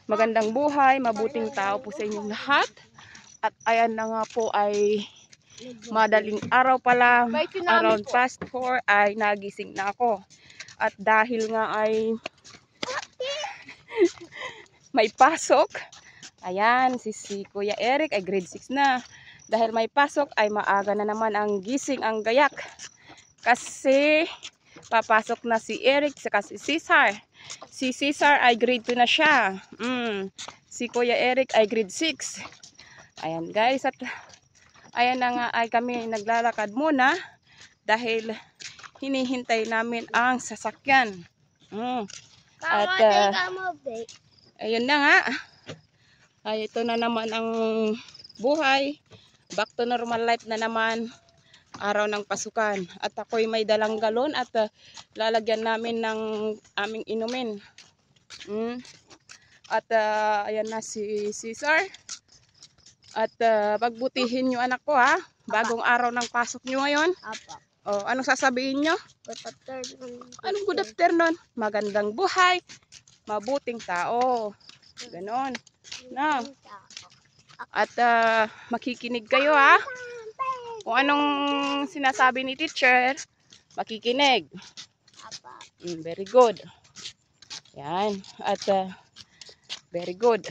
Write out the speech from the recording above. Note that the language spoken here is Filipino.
Magandang buhay, mabuting tao po sa inyong lahat. At ayan na nga po ay madaling araw pa lang, around past 4 ay nagising na ako. At dahil nga ay may pasok, ayan, si Kuya Eric ay grade 6 na. Dahil may pasok ay maaga na naman ang gising, ang gayak. Kasi papasok na si Eric saka si Cesar. Si Cesar ay grade 2 na siya. Si Kuya Eric ay grade 6. Ayan guys, at ayan na nga ay kami naglalakad muna dahil hinihintay namin ang sasakyan. At ayun na nga. Ay ito na naman ang buhay. Back to normal life na naman. Araw ng pasukan. At ako'y may dalang galon at lalagyan namin ng aming inumin. At ayan na si Cesar. At pagbutihin nyo anak ko ha. Bagong araw ng pasok nyo ngayon. O, anong sasabihin nyo? Good afternoon. Anong good afternoon? Magandang buhay. Mabuting tao. Ganon. No. At makikinig kayo ha. Kung anong sinasabi ni teacher, makikinig. Very good. Yan. At very good.